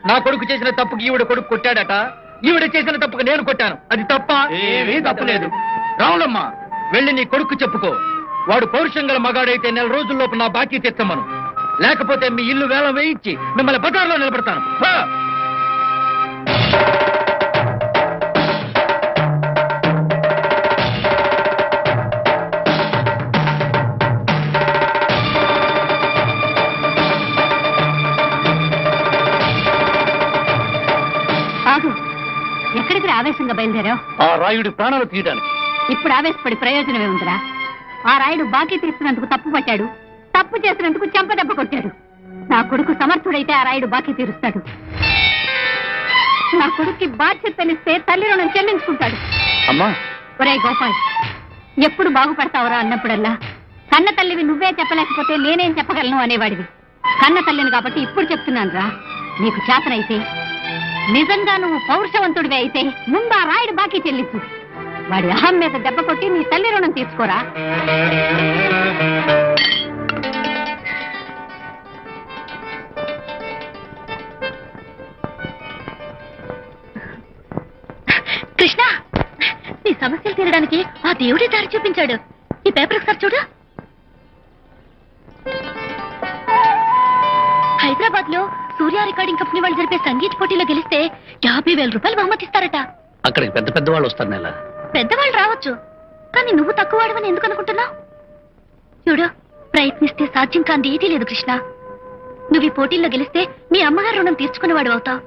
నా కొడుకు చేసిన తప్పుకి ఈవిడ కొడుకు కొట్టాడట, ఈవిడ చేసిన తప్పుకి నేను కొట్టాను. అది తప్ప? ఏమీ తప్పులేదు. రావులమ్మ, వెళ్ళి నీ కొడుకు చెప్పుకో. వాడు పౌరుషం గల మగాడైతే 4 రోజుల్లోపు నా బాకీ తెచ్చమ్మను. లేకపోతే మీ ఇల్లు వేలం వేయించి మిమ్మల్ని బజార్లో నిలబెడతాను. ఎక్కడికి ఆవేశంగా బయలుదేరావు? ఆ రాయుడి ప్రాణాలు తీయడానికి. ఇప్పుడు ఆవేశపడి ప్రయోజనమే ఉందిరా. ఆ రాయుడు బాకీ తీస్తున్నందుకు తప్పు పట్టాడు, తప్పు చేసినందుకు చెంపదెబ్బ కొట్టాడు. నా కొడుకు సమర్థుడైతే ఆ రాయుడు బాకీ తీరుస్తాడు. నా కొడుక్కి బాధ్యత తెలిస్తే తల్లి రుణం చెల్లించుకుంటాడు. అమ్మా, ఒరే గోపాల్, ఎప్పుడు బాగుపడతావురా అన్నప్పుడల్లా కన్న తల్లివి నువ్వే చెప్పలేకపోతే నేనేం చెప్పగలను అనేవాడివి. కన్న తల్లిని కాబట్టి ఇప్పుడు చెప్తున్నాను రా, నీకు చేతనైతే, నిజంగా నువ్వు పౌరుషవంతుడివే అయితే ముందు ఆ రాయుడు బాకీ చెల్లించు. వాడి అహం మీద దెబ్బ కొట్టి నీ తల్లి రుణం తీసుకోరా. కృష్ణ, నీ సమస్యలు తీరడానికి ఆ దేవుడే దారి చూపించాడు. ఈ పేపర్ ఒకసారి చూడు. హైదరాబాద్ లో సూర్య రికార్డింగ్ కంపెనీ వాళ్ళు జరిపే సంగీత పోటీలో గెలిస్తే 50,000 రూపాయలు బహుమతిస్తారట. అక్కడికి పెద్ద పెద్ద వాళ్ళు వస్తారు. నెల పెద్దవాళ్ళు రావచ్చు, కానీ నువ్వు తక్కువ వాడవని ఎందుకు అనుకుంటున్నావు? చూడు, ప్రయత్నిస్తే సాధ్యం కాంది ఏదీ లేదు కృష్ణ. నువ్వు ఈ పోటీల్లో గెలిస్తే మీ అమ్మగారు రుణం తీర్చుకునేవాడు అవుతావు,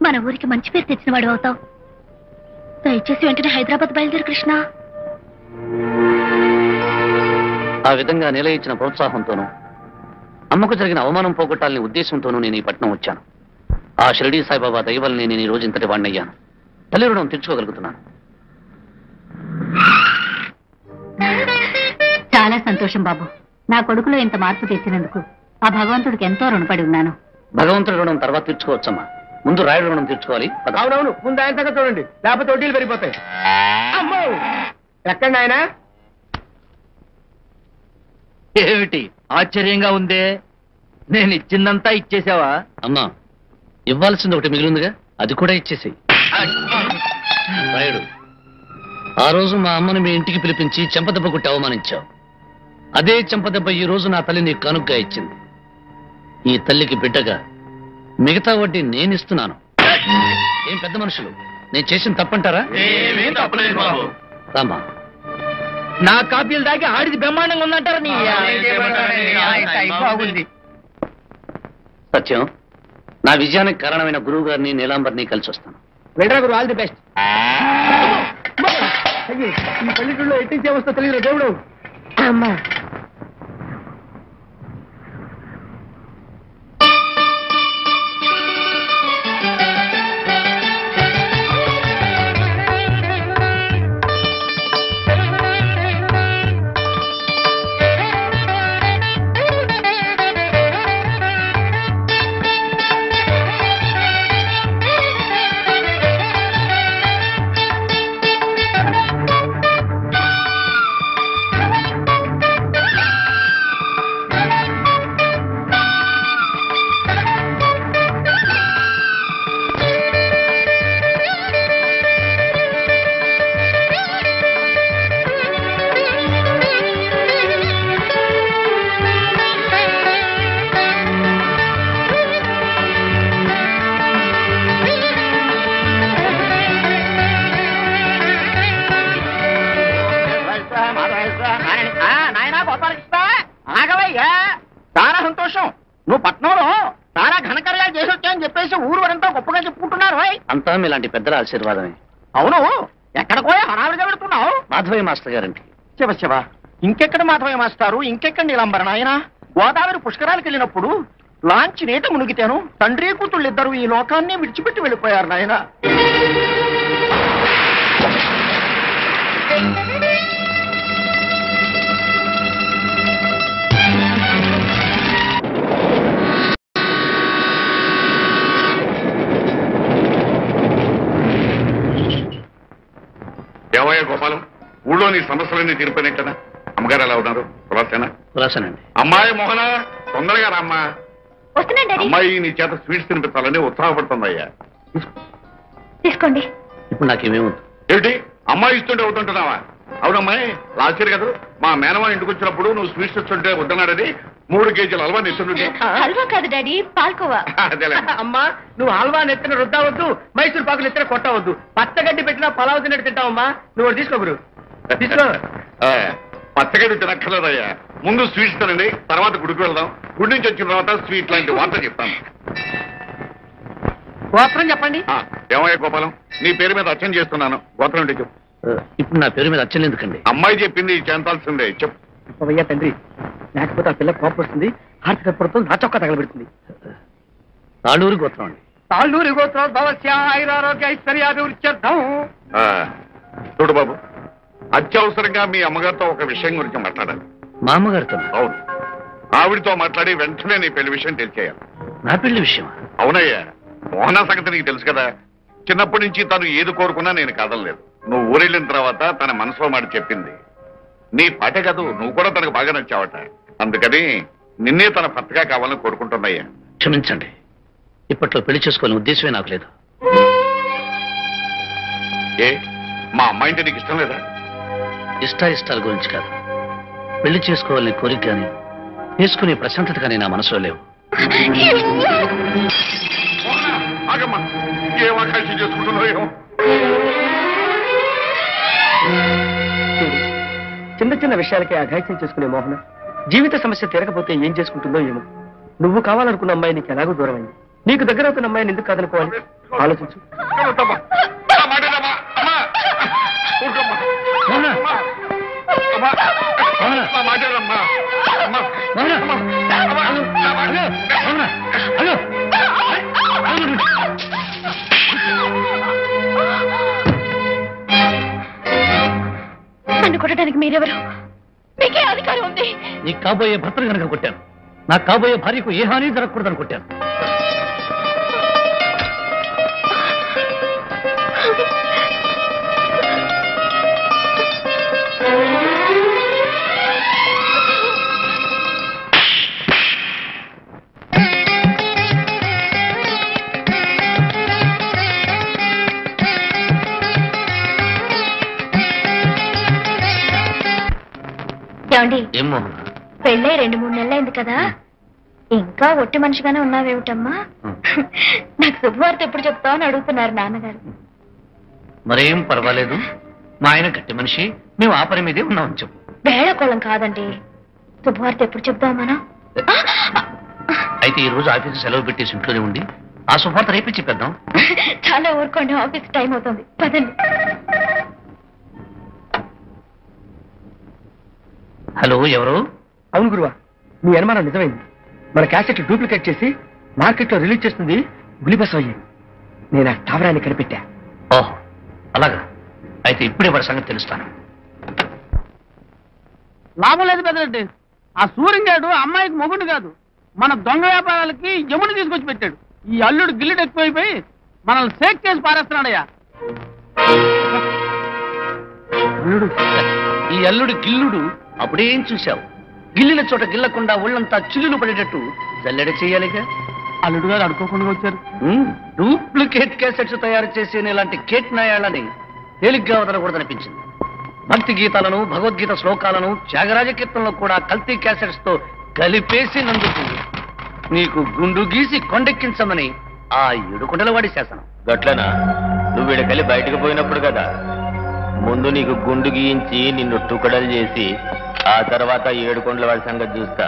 మన ఊరికి మంచి పేరు తెచ్చినవాడు అవుతావు. దయచేసి వెంటనే హైదరాబాద్ బయలుదేరు కృష్ణ. ఆ విధంగా నెల ఇచ్చిన ప్రోత్సాహంతోనూ అమ్మకు జరిగిన అవమానం పోగొట్టాలని ఉద్దేశంతోనూ నేను ఈ పట్నం వచ్చాను. ఆ షిరిడీ సాయిబాబా దయవల్ని నేను ఈ రోజు ఇంతటి వాడినయ్యాను. తల్లి రుణం తీర్చుకోగలుగుతున్నాను. చాలా సంతోషం బాబు. నా కొడుకులో ఇంత మార్పు తెచ్చినందుకు ఆ భగవంతుడికి ఎంతో రుణపడి ఉన్నాను. భగవంతుడి రుణం తర్వాత తీర్చుకోవచ్చమ్మా, ముందు రాయుడు రుణం తీర్చుకోవాలి. అవునవును, ముందు ఆయన సంగతి చూడండి, లేకపోతే వడ్డీలు పెరిగిపోతాయి. అమ్మో, ఎక్కండి ఆయన. ఏమిటి ఆశ్చర్యంగా ఉందే? నేను ఇచ్చిందంతా ఇచ్చేసావా? అమ్మా, ఇవ్వాల్సింది ఒకటి మిగిలిందిగా, అది కూడా ఇచ్చేసేయి. రాయుడు, ఆ రోజు మా అమ్మను మీ ఇంటికి పిలిపించి చెంపదెబ్బ కొట్టి అవమానించావు. అదే చెంపదెబ్బ ఈ రోజు నా తల్లి నీకు కానుగ్గా ఇచ్చింది. ఈ తల్లికి బిడ్డగా మిగతా వడ్డీ నేనిస్తున్నాను. ఏం పెద్ద మనుషులు, నేను చేసిన తప్పంటారా? రామా, నా కాపీలు దాకా ఆడిది బ్రహ్మాండంగా ఉందంటారా? సత్యం, నా విజయానికి కారణమైన గురువు గారిని నీలాంబర్ని కలిసి వస్తాను. వెళ్ళరా గురు, ఆల్ ది బెస్ట్. ఈ పల్లెటూరులో ఎట్టించే వస్తా తెలియదు దేవుడు. అమ్మా, చాలా సంతోషం. నువ్వు పట్నంలో చాలా ఘనకార్యాలు చేసి వచ్చాయని చెప్పేసి ఊరు వారంతా గొప్పగా చెప్పుకుంటున్నారు. అంతా మీలాంటి పెద్దల ఆశీర్వాదమే. అవును, ఎక్కడికో హడావిడిగా పెడుతున్నావు? మాధవయ్య మాస్టర్ గారండి. శివ శివ, ఇంకెక్కడ మాధవయ్య మాస్టారు, ఇంకెక్కడ నీలంబరణ. ఆయన గోదావరి పుష్కరాలకు వెళ్ళినప్పుడు లాంచ్ నీట మునిగితేను తండ్రి కూతుళ్ళు ఇద్దరు ఈ లోకాన్ని విడిచిపెట్టి వెళ్ళిపోయారు నాయన. ఏమయ్య గోపాలం, ఊళ్ళో నీ సమస్యలన్నీ తీరిపోయినట్టనా? అమ్మగారు ఎలా ఉన్నారు? కులాసేనా? కులాసేనండి. అమ్మాయి మోహన, తొందరగా రామ్మా. వస్తున్నాను డాడీ. అమ్మాయి నీ చేత స్వీట్స్ తినిపించాలని ఉత్సాహపడుతుందయ్యా. తీసుకోండి. ఇప్పుడు నాకేమేమవుతుంది? ఏమిటి అమ్మాయి ఇస్తుంటే అవుతుంటున్నావా? అవునమ్మాయి, లాస్ట్ ఇయర్ కదా మా మేనమా ఇంటికి వచ్చినప్పుడు నువ్వు స్వీట్స్ ఇస్తుంటే వద్దన్నాడని 3 కేజీల హల్వా ఇస్తుంటే. హల్వా కాదు డాడీ, పాల్కోవా. అదేలే. అమ్మా, నువ్వు హల్వా నెత్తిన రుద్దవద్దు, మైసూర్ పాకులు ఎత్తిన కొట్టవద్దు. పచ్చగడ్డి పెట్టినా పలావ్ తిన్నట్టు తింటావమ్మా. నువ్వు ఒకటి తీసుకో గురు, తీసుకో. పచ్చగడ్డి తినక్కర్లేదయ్యా. ముందు స్వీట్స్ తినండి, తర్వాత గుడికి వెళ్దాం. గుడి నుంచి వచ్చిన తర్వాత స్వీట్ లాంటి వార్త చెప్తాను. గోత్రం చెప్పండి. ఏమయ్య గోపాలం, నీ పేరు మీద అర్చన చేస్తున్నాను. గోత్రం ఏంటి చెప్పు. ఇప్పుడు నా పేరు మీద అచ్చలు ఎందుకండి? అమ్మాయి చెప్పింది చెందాల్సిందే, చెప్పు. అయ్యా తండ్రి, లేకపోతే ఆ పిల్ల కోపం వస్తుంది, హార్ట్ తప్పడుతుంది, నా చొక్కా తగలబెడుతుంది. తాళూరు గోత్రం అండి. తాళ్ళూరి గోత్రం భవస్య ఆయురారోగ్య ఐశ్వర్యాభివృద్ధ్యర్థం. చూడు బాబు, అత్యవసరంగా మీ అమ్మగారితో ఒక విషయం గురించి మాట్లాడాలి. మా అమ్మగారితో? అవును, ఆవిడతో మాట్లాడి వెంటనే నీ పెళ్లి విషయం తెలిసేయాలి. నా పెళ్లి విషయమా? అవునయ్యా, మోహనా సంగతి నీకు తెలుసు కదా. చిన్నప్పటి నుంచి తను ఏది కోరుకున్నా నేను కాదనలేదు. నువ్వు ఊరెళ్ళిన తర్వాత తన మనసులో మాట చెప్పింది. నీ పాటే కాదు, నువ్వు కూడా తనకు బాగా నచ్చావట. అందుకని నిన్నే తన భర్తగా కావాలని కోరుకుంటున్నాయ్యా. క్షమించండి, ఇప్పట్లో పెళ్లి చేసుకోవాలని ఉద్దేశమే నాకు లేదు. ఏ, మా అమ్మాయి అంటే నీకు ఇష్టం లేదా? ఇష్టాయిష్టాల గురించి కాదు, పెళ్లి చేసుకోవాలని కోరిక కానీ చేసుకునే ప్రశాంతత కానీ నా మనసులో లేవు. ఆగమ్మా, ఏం ఆకాంక్ష చేసుకుంటున్నావు? చిన్న చిన్న విషయాలకే అఘాయిత్యం చేసుకునే మోహన జీవిత సమస్య తీరకపోతే ఏం చేసుకుంటుందో ఏమో. నువ్వు కావాలనుకున్న అమ్మాయి నీకు ఎలాగో దూరం అయింది. నీకు దగ్గర అవుతున్న అమ్మాయిని ఎందుకు కాదనుకోవాలి? ఆలోచించు. నన్ను కొట్టడానికి మీరెవరు? మీకే అధికారం ఉంది? నీకు కాబోయే భర్తను కనుక కొట్టాను. నాకు కాబోయే భార్యకు ఏ హాని జరగకూడదని కొట్టాను. ఏమో పెళ్ళై 2-3 నెలలైంది కదా, ఇంకా ఒట్టి మనిషిగానే ఉన్నావేమిటమ్మా? నాకు శుభవార్త ఎప్పుడు చెప్తావు అని అడుగుతున్నారు నాన్నగారు. మరేం పర్వాలేదు, మా ఆయన గట్టి మనిషి, మేము ఆ పని మీదే ఉన్నామని చెప్పు. వేళకోళం కాదండి, శుభవార్త ఎప్పుడు చెప్తావు మనం? అయితే ఈ రోజు ఆఫీసు సెలవు పెట్టేసి ఇంట్లోనే ఉండి ఆ శుభవార్త రేపే చెప్పేద్దాం. చాలా ఊరుకోండి, ఆఫీస్ టైం అవుతుంది, పదండి. హలో, ఎవరు? అవును గురువా, నీ అనుమానం నిజమైంది. మన క్యాసెట్ డూప్లికేట్ చేసి మార్కెట్లో రిలీజ్ చేస్తుంది గులిబస్ అయ్యి. నేను ఆ టావరాన్ని కనిపెట్టా. ఓహో, అలాగా. అయితే ఇప్పుడే వాడి సంగతి తెలుస్తాను. లాభం లేదు పెద్దరెడ్డి. ఆ సూర్యంగాడు అమ్మాయికి మొగుడు కాదు, మన దొంగ వ్యాపారాలకి యముని తీసుకొచ్చి పెట్టాడు. ఈ అల్లుడు గిల్లుడు ఎక్కువైపోయి మనల్ని సేక్ చేసి పారేస్తున్నాడయ్యా. ఈ అల్లుడు గిల్లుడు అప్పుడేం చూశావు? గిల్లిన చోట గిల్లకుండా ఒళ్ళంతా చిల్లులు పడేటట్టు జల్లెడ చేయాలిగా. అల్లుడు గారు అడుకోకుండా వచ్చారు. డూప్లికేట్ క్యాసెట్స్ తయారు చేసే ఇలాంటి కేట్ నాయాలని తేలిగ్గా వదలకూడదనిపించింది. భక్తి గీతాలను, భగవద్గీత శ్లోకాలను, త్యాగరాజ కీర్తనలో కూడా కల్తీ క్యాసెట్స్ తో కలిపేసి నందుకు నీకు గుండు గీసి కొండెక్కించమని ఆ 7 కొండల వాడి శాసనం. గట్లనా? నువ్వు వీడకెళ్ళి బయటకు పోయినప్పుడు కదా. ముందు నీకు గుండు గీయించి నిన్ను టుకడలు చేసి ఆ తర్వాత 7 కొండల వాడి సంగతి చూస్తా.